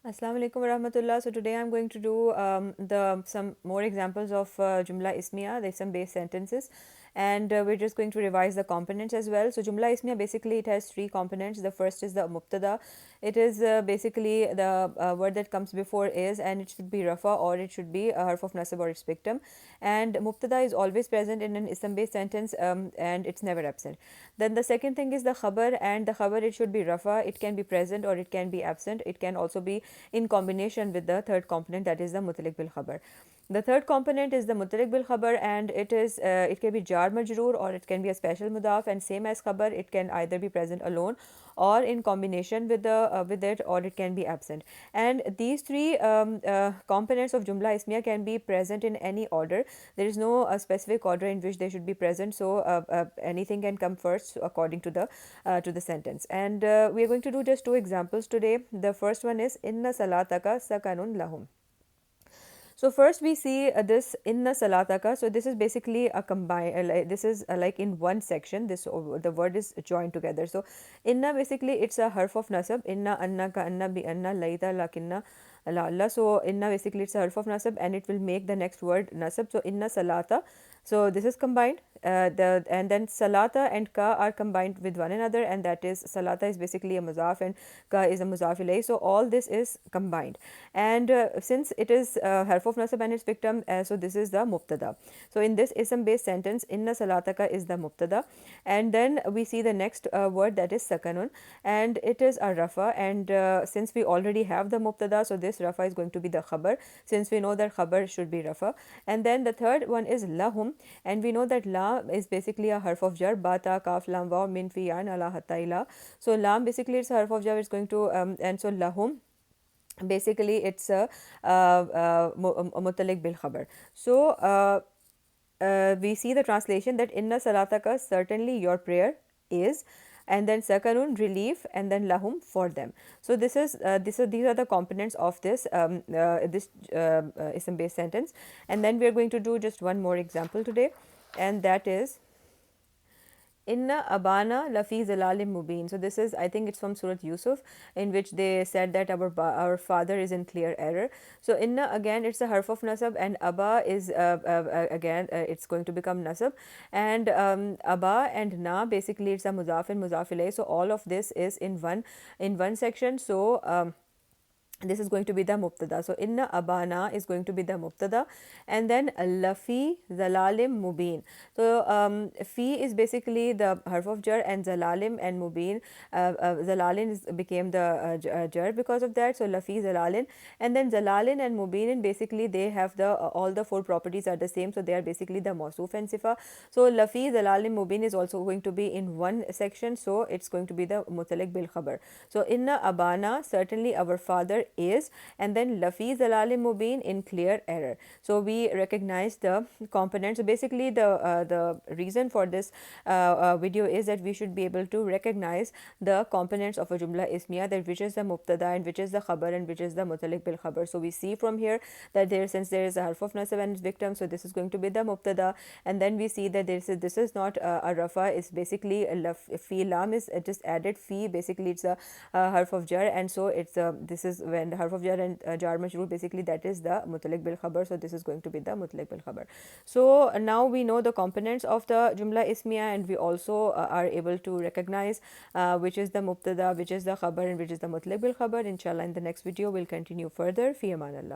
Assalamu alaikum warahmatullah. So today I'm going to do the some more examples of Jumla Ismiya. There's some base sentences, and we're just going to revise the components as well. So Jumla Ismiya, basically it has three components. The first is the Mubtada. It is basically the word that comes before is, and it should be Rafa or it should be a harf of nasab or its victim. And Mubtada is always present in an ism based sentence, and it's never absent. Then the second thing is the khabar, and the khabar, it should be Rafa. It can be present or it can be absent. It can also be in combination with the third component, that is the mutalik bil khabar. The third component is the mutalik bil khabar, and it can be jar majroor or it can be a special mudaf, and same as khabar, it can either be present alone or in combination with the with it, or it can be absent. And these three components of jumla ismiya can be present in any order. There is no specific order in which they should be present, so anything can come first according to the sentence. And we are going to do just two examples today. The first one is inna salataka sakanun lahum. So first we see this inna salataka. So this is basically a combine. This is like in one section. This the word is joined together. So inna, basically it's a harf of nasab. Inna anna ka anna bi anna laita lakinna la Allah. So inna, basically it's a harf of nasab, and it will make the next word nasab. So inna salata. So this is combined. And then salata and ka are combined with one another, and that is salata is basically a muzaf and ka is a muzaf ilayh. So all this is combined, and since it is harf of nasab and its victim, so this is the mubtada. So in this ism based sentence, inna salataka is the mubtada, and then we see the next word, that is sakanun, and it is a rafa. And since we already have the mubtada, so this rafa is going to be the khabar, since we know that khabar should be rafa. And then the third one is lahum, and we know that la is basically a harf of jar, bata kaf lam wa min fi yan ala hatta ila. So lam, basically it's a harf of jar, it's going to and so lahum, basically it's a mutalik bil khabar. So we see the translation that inna salataka, certainly your prayer is, and then sakanun, relief, and then lahum, for them. So these are the components of this ism based sentence. And then we are going to do just one more example today, and that is Inna abana lafi zalalim mubin. So this is, I think it's from Surat Yusuf, in which they said that our father is in clear error. So inna, again it's a harf of nasab, and aba is again it's going to become nasab, and aba and na, basically it's a mudaf and mudaf ilayh. So all of this is in one section. So this is going to be the mubtada. So inna abana is going to be the mubtada, and then lafi zalalim mubin. So fi is basically the harf of jar, and zalalim and mubin, zalalin became the jar because of that. So lafi zalalin, and then zalalin and mubin, basically they have the all the four properties are the same, so they are basically the mawsuf and sifa. So lafi zalalim mubin is also going to be in one section, so it's going to be the mutalik bil khabar. So inna abana, certainly our father is, and then lafi zalalim mubin, in clear error. So we recognize the components. So basically the reason for this video is that we should be able to recognize the components of a jumla ismiya, that which is the mubtada and which is the khabar and which is the mutalik bil khabar. So we see from here that since there is a harf of nasab and its victim, so this is going to be the mubtada. And then we see that this is not a rafa, it's basically a fi, lam is just added, fi basically it's a harf of jar, and so it's this is when the harf of jar and jar majroor, basically that is the mutalik bil khabar. So this is going to be the mutalik bil khabar. So now we know the components of the jumla ismiya, and we also are able to recognize which is the mubtada, which is the khabar, and which is the mutalik bil khabar. Inshallah, in the next video we'll continue further. Fi aman Allah.